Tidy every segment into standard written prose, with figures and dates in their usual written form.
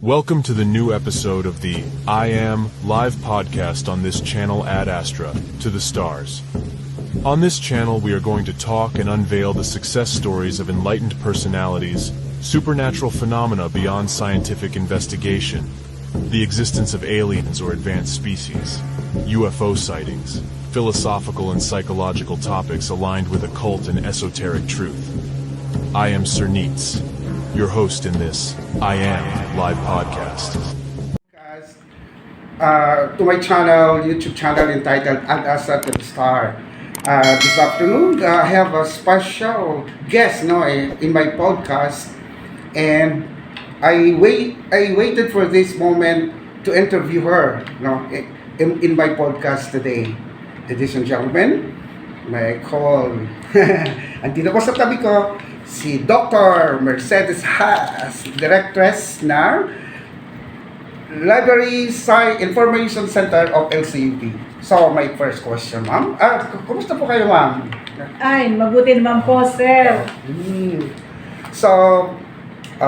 Welcome to the new episode of the I Am live podcast on this channel at Astra, to the stars. On this channel we are going to talk and unveil the success stories of enlightened personalities, supernatural phenomena beyond scientific investigation, the existence of aliens or advanced species, UFO sightings, philosophical and psychological topics aligned with occult and esoteric truth. I am Sir Neats, your host in this I Am live podcast. Guys, to my channel, YouTube channel entitled Astra to the Star. This afternoon, I have a special guest in my podcast, and I waited for this moment to interview her in my podcast today. Ladies and gentlemen, may I call andito ko sa tabi ko si Dr. Mercedes Haas, Directress ng Library Information Center of LCUP. So, my first question, ma'am. Kumusta po kayo, ma'am? Ay, mabuti naman po, sir. So,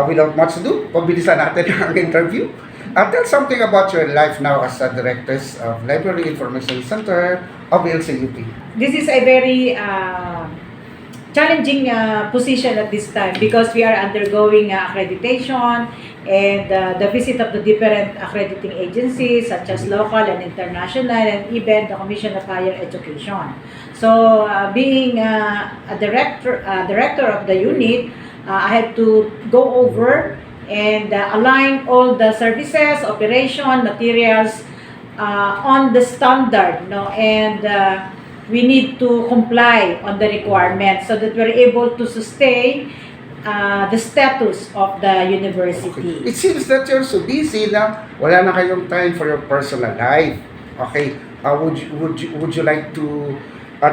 without much ado, pabilisan natin ang interview. Tell something about your life now as a Directress of Library Information Center of LCUP. This is a very challenging position at this time because we are undergoing accreditation and the visit of the different accrediting agencies such as local and international, and even the Commission of Higher Education. So, being a director of the unit, I had to go over and align all the services, operation, materials on the standard, and we need to comply on the requirements so that we're able to sustain the status of the university. Okay. It seems that you're so busy na wala na kayong time for your personal life. Okay, would you like to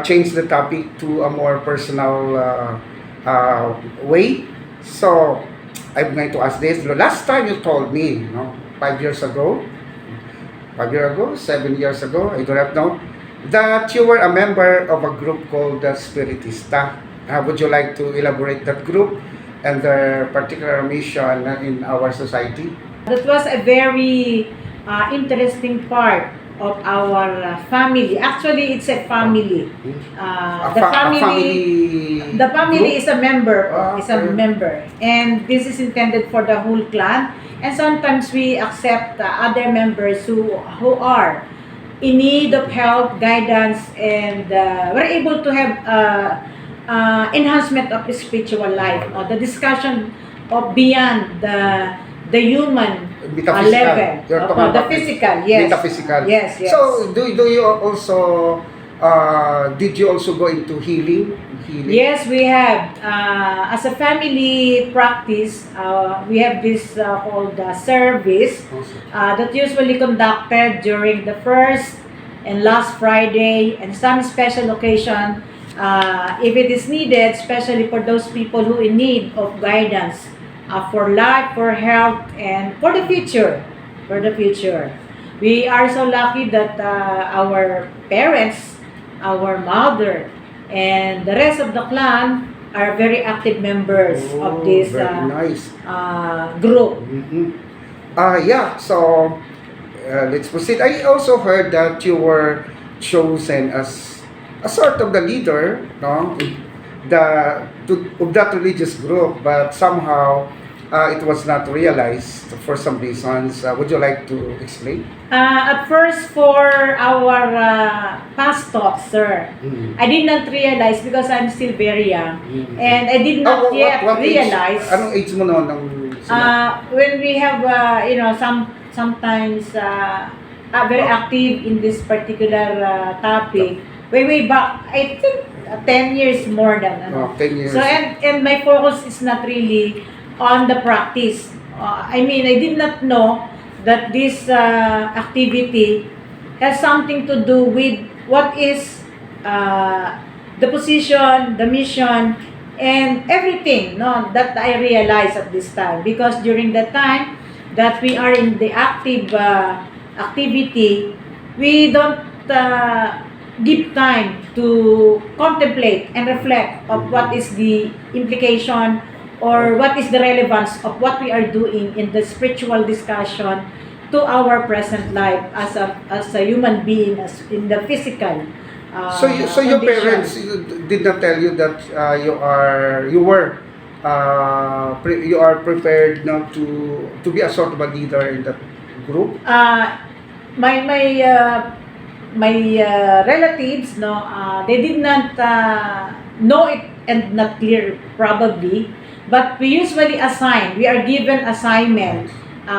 change the topic to a more personal way? So, I'm going to ask this. The last time you told me, 5 years ago, 7 years ago, I don't know, that you were a member of a group called the Spiritista. Would you like to elaborate that group and their particular mission in our society? That was a very interesting part of our family. Actually, it's a family. The family is a member. And this is intended for the whole clan. And sometimes we accept other members who are in need of help, guidance, and we're able to have enhancement of the spiritual life, the discussion of beyond the human level, the physical, yes. Metaphysical. Yes. So, do you also, did you also go into healing? Yes, we have. As a family practice, we have this called service that usually conducted during the first and last Friday and some special occasion if it is needed, especially for those people who in need of guidance for life, for health, and for the future. We are so lucky that our parents, our mother, and the rest of the clan are very active members of this group. So let's proceed. I also heard that you were chosen as a sort of the leader, of that religious group, but somehow it was not realized for some reasons. Would you like to explain? At first, for our past talks, sir, I did not realize because I'm still very young, and I did not yet realize. Anong age mo noon? When we have, sometimes very active in this particular topic, way back, I think 10 years more than. 10 years. So, and my focus is not really on the practice. I did not know that this activity has something to do with what is the position, the mission, and everything that I realized at this time. Because during the time that we are in the active activity, we don't give time to contemplate and reflect of what is the implication or what is the relevance of what we are doing in the spiritual discussion to our present life as a human being, as in the physical So your condition. parents did not tell you that you are prepared now to be a sort of a leader in that group? My relatives, no, they did not know it and not clear probably, but we usually assign. We are given assignment.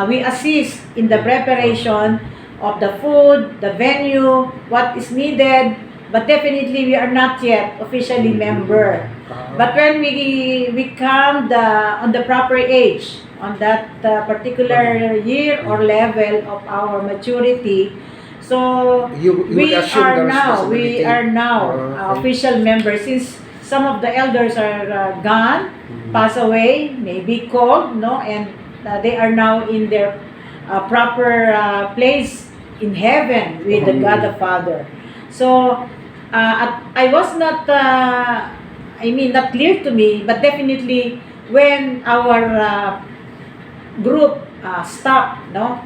We assist in the preparation of the food, the venue, what is needed. But definitely we are not yet officially member. But when we come on the proper age, on that particular year or level of our maturity, so You we assume are the now responsibility. official members, since some of the elders are gone, pass away, maybe called, no, and they are now in their proper place in heaven with the God the Father. So I was not, not clear to me, but definitely when our group stopped, no,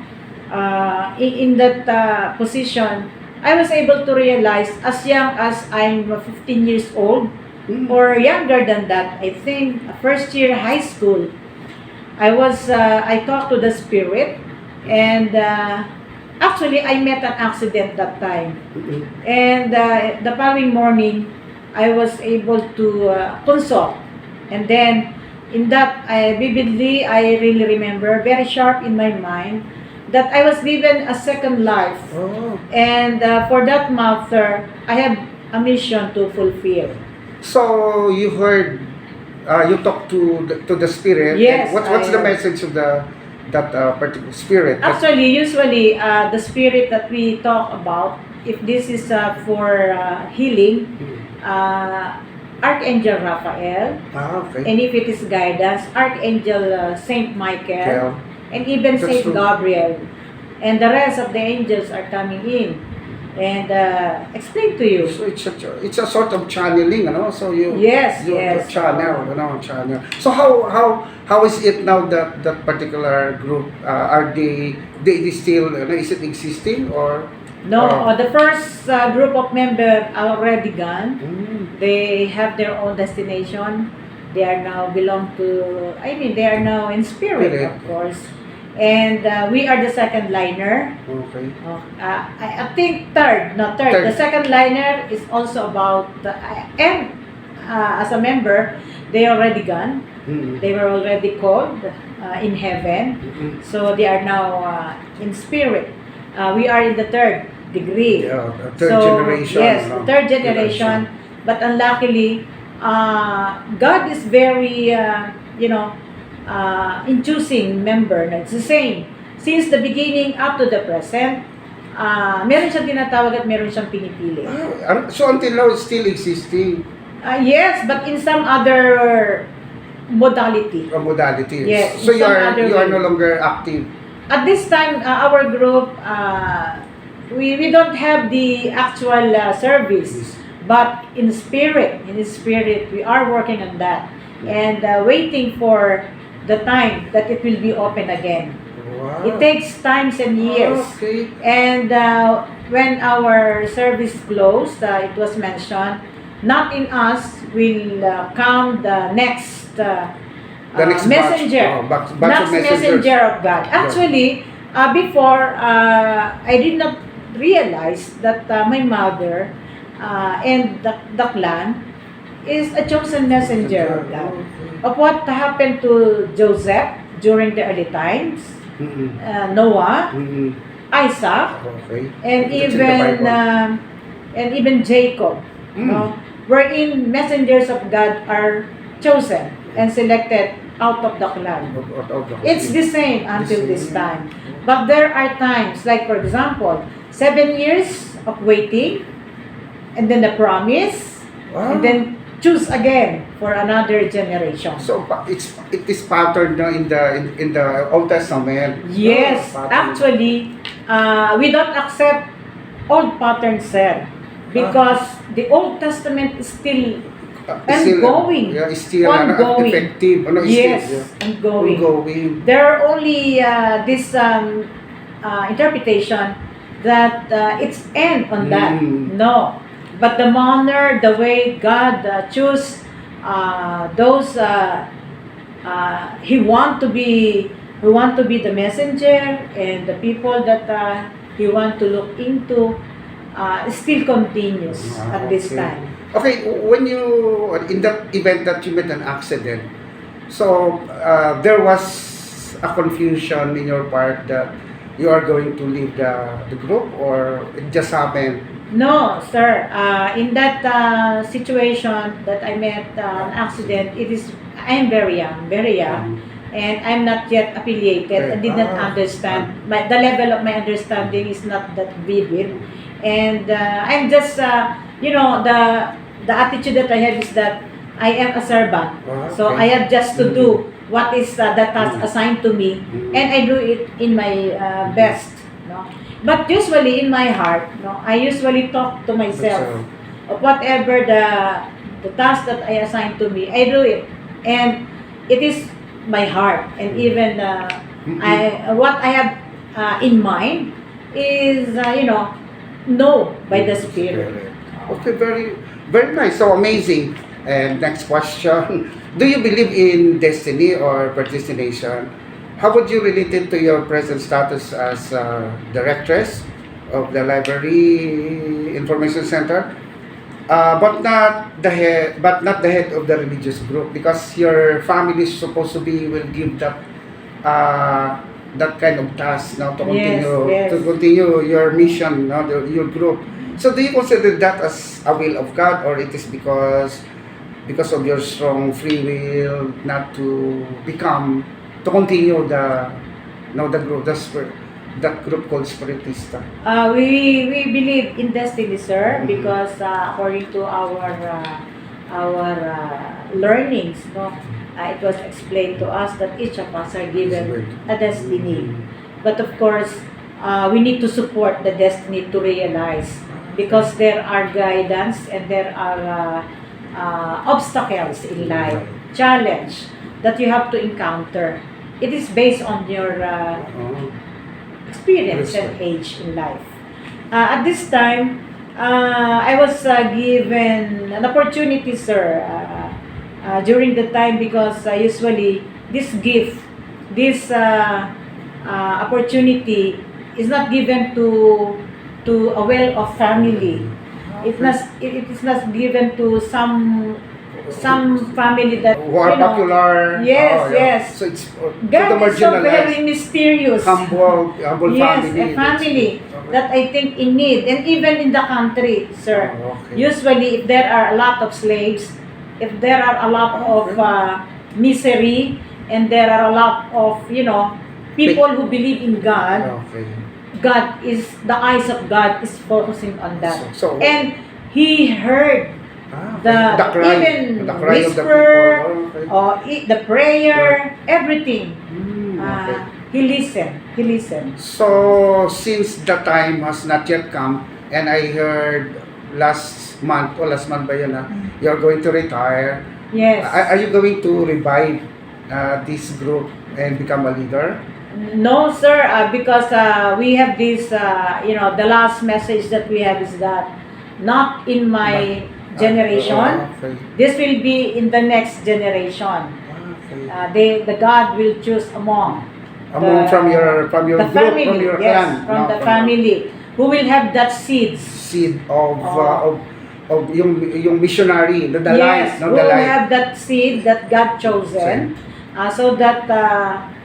in that position, I was able to realize as young as I'm 15 years old, or younger than that, I think first year high school, I talked to the spirit, and actually I met an accident that time. And the following morning, I was able to consult. And then, in that, vividly, I really remember, very sharp in my mind, that I was given a second life. Oh. And for that matter, I have a mission to fulfill. So you heard, you talked to the spirit. Yes, And what's the I- message of that particular spirit? Actually, usually, the spirit that we talk about, if this is for healing, Archangel Raphael, Okay. and if it is guidance, Archangel Saint Michael, Yeah. and even That's Saint true. Gabriel, and the rest of the angels are coming in and explain to you. So it's a sort of channeling, So Yes, you yes. channel. So how is it now that particular group? Are they still? Is it existing or? No, the first group of members are already gone. They have their own destination. They are now they are now in spirit, Spirit. of course. And we are the second liner. Okay. I think third, not third. Third. The second liner is also about, and as a member, they already gone. Mm-hmm. They were already called in heaven. Mm-hmm. So they are now in spirit. We are in the third degree. Yeah, the third generation. Yes, the third generation. But unluckily, God is very, in choosing member. It's the same. Since the beginning up to the present, meron siyang tinatawag at meron siyang pinipili. So until now, it's still existing. Yes, but in some other modality. Modalities. Yes, So in some other you are way. no longer active. At this time, our group, we don't have the actual service, but in spirit, we are working on that and waiting for the time that it will be open again. Wow. It takes times and years. Okay. And when our service closed, it was mentioned, not in us will come the next The next messenger, batch of next messengers. messenger of God. Actually, before, I did not realize that my mother and the clan is a chosen messenger of God. Of what happened to Joseph during the early times, Noah, Isaac, Okay. and It's in the even Bible. Jacob, wherein messengers of God are chosen and selected out of the clan. It's the same until this time. But there are times, like for example, 7 years of waiting, and then the promise, Wow. and then choose again for another generation. So it is patterned in the Old Testament. Yes, Patterned. actually, we don't accept old patterns, sir, because the Old Testament is still ongoing. Yeah, it's still Ongoing. effective. Ano, it's Yes, still, yeah. ongoing. Ongoing. There are only this interpretation that it's end on that. No, but the manner, the way God choose those He want to be the messenger, and the people that He want to look into still continues at this Okay. time. Okay, when you, in that event that you met an accident, so there was a confusion in your part that you are going to leave the group, or it just happened? No, sir. In that situation that I met an accident, I am very young, and I'm not yet affiliated. I did not understand. The level of my understanding is not that vivid, and I'm just, the attitude that I have is that I am a servant, so I have just to do what is the task assigned to me, and I do it in my best. No? But usually in my heart, no, I usually talk to myself of whatever the task that I assign to me, I do it, and it is my heart, and even what I have in mind is know by the Spirit. Okay, very nice. So amazing. And next question: do you believe in destiny or predestination? How would you relate it to your present status as directress of the Library Information Center, but not the head of the religious group, because your family is supposed to be will give that kind of task now to continue Yes. to continue your mission, now your group. So do you consider that as a will of God, or it is because of your strong free will not to continue the group, that group called Spiritista? We believe in destiny, sir, because according to our learnings, no, it was explained to us that each of us are given a destiny. But of course, we need to support the destiny to realize, because there are guidance and there are obstacles in life, challenge that you have to encounter. It is based on your experience and age in life. At this time, I was given an opportunity, sir, during the time, because usually this gift, this opportunity is not given to a well-off family. It is not given to some family that Who are popular. Yes, yes. So it's to the God is so very marginalized, mysterious. humble Yes, family. a family that I think in need, and even in the country, sir. Okay. Usually, if there are a lot of slaves, if there are a lot of misery, and there are a lot of people who believe in God, Okay. the eyes of God is focusing on that, So- and He heard the cry, even the cry of the whisper, people. or the prayer, everything. Okay. He listened. So since the time has not yet come, and I heard last month ba yun, you're going to retire. Yes. Are you going to revive this group and become a leader? No, sir, because we have this, the last message that we have is that not in my generation. Okay. This will be in the next generation. Okay. The God will choose among From your the group, family, from your yes, clan, from no, the family, who will have that seeds. seed of Oh. of yung missionary, the Yes, light, who the will light. have that seed that God chosen, so that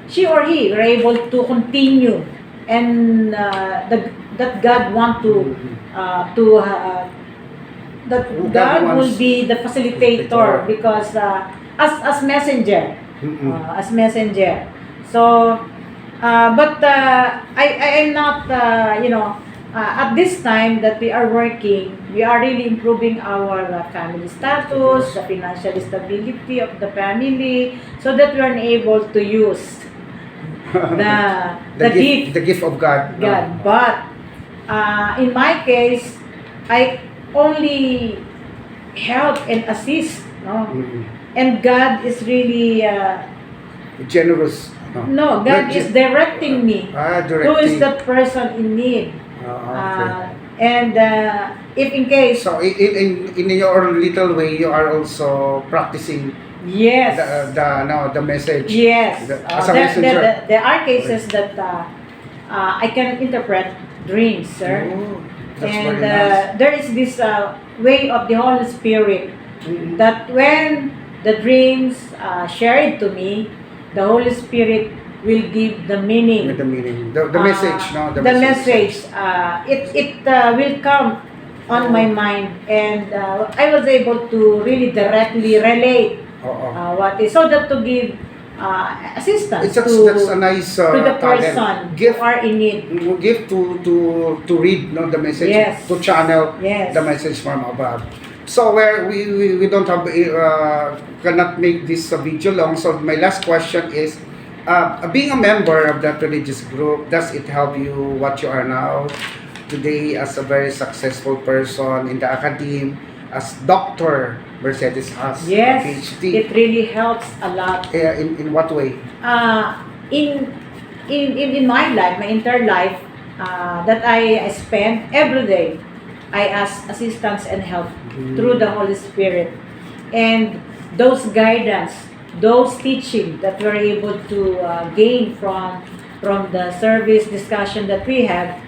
she or he were able to continue, and that God want that God will be the facilitator, because as messenger, as messenger. So, but I am not, at this time that we are working, we are really improving our family status, the financial stability of the family, so that we are able to use the gift of God. no? God. But in my case, I only help and assist No? Mm. And God is really, Generous. no, God is directing me. Who is Directing. that person in need? Okay. And if in case, So in your little way, you are also practicing yes, the message. yes, As a messenger. there are cases that I can interpret dreams, sir. Oh, that's And very nice. there is this way of the Holy Spirit Mhm. that when the dreams shared to me, the Holy Spirit will give the meaning. With the meaning, the message, no, The message. It will come on my mind, and I was able to really directly relate Oo. what is, so that to give assistance That's a nice to the talent. person Gift. who are in need. Give to read, no, the message, Yes. to channel Yes. the message from above. So where we don't have cannot make this video long. So my last question is, being a member of that religious group, does it help you what you are now today as a very successful person in the academe, as Dr. Mercedes has Yes, a PhD? it really helps a lot. In what way? In in my life, my entire life, that I spend every day, I ask assistance and help through the Holy Spirit, and those guidance, those teaching that we're able to gain from the service discussion that we have.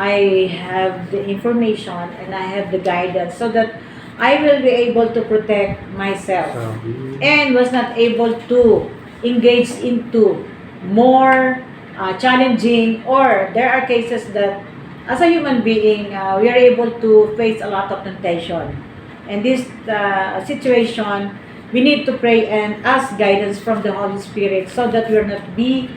I have the information and I have the guidance so that I will be able to protect myself, and was not able to engage into more challenging, or there are cases that as a human being we are able to face a lot of temptation, and this situation we need to pray and ask guidance from the Holy Spirit so that we will not be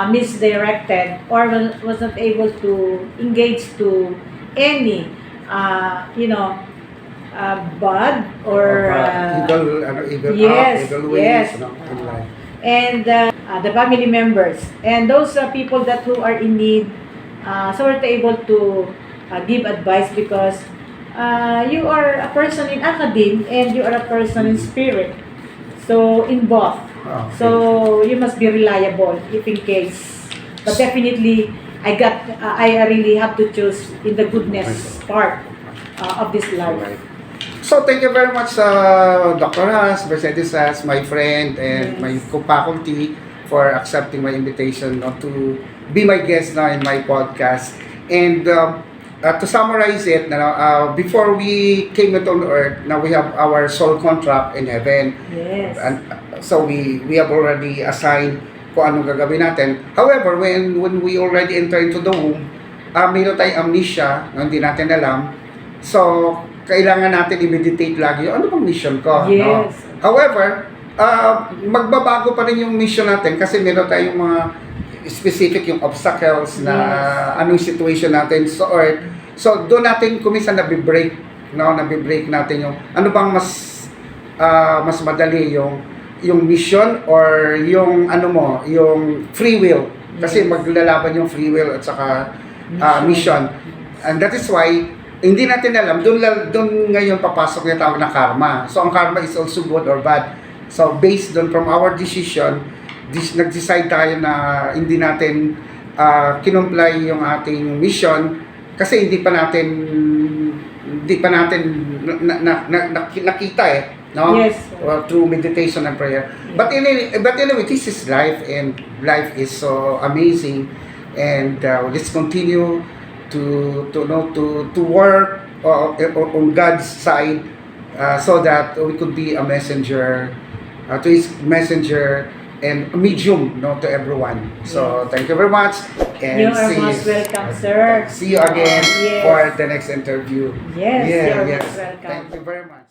misdirected, or was not able to engage to any bad or evil yes, evil ways, yes. in life. And the family members and those people that who are in need, so we're able to give advice, because you are a person in academe and you are a person in spirit, so in both. Okay. So you must be reliable if in case, but definitely I really have to choose in the goodness part of this life. Right. So thank you very much, Dr. Has, Mercedes Has, my friend and Yes. my co-faculty, for accepting my invitation to be my guest now in my podcast. And to summarize it, before we came into earth, now we have our soul contract in heaven. Yes. And so we have already assigned kung anong gagawin natin. However, when we already enter into the womb, mayroon tayong amnesia na hindi natin alam. So, kailangan natin i-meditate lagi, ano bang mission ko? Yes. No? However, magbabago pa rin yung mission natin kasi meron tayong mga specific yung obstacles na anong situation natin sa earth. So, doon natin kuminsan nabi-break, no? Nabi-break natin yung ano bang mas madali, yung mission or yung yung free will. Kasi maglalaban yung free will at saka mission. And that is why hindi natin alam, doon ngayon papasok yung tawag na karma. So, ang karma is also good or bad. So, based on from our decision, nag-decide tayo na hindi natin kinumply yung ating mission kasi hindi pa natin nakita no? Yes. Through meditation and prayer. But anyway, this is life, and life is so amazing, and let's continue to work on God's side, so that we could be a messenger, to His messenger and a medium, to everyone. So thank you very much, and You are most welcome, sir. See you again Yes. for the next interview. Yes, you are yes. most welcome. Thank you very much.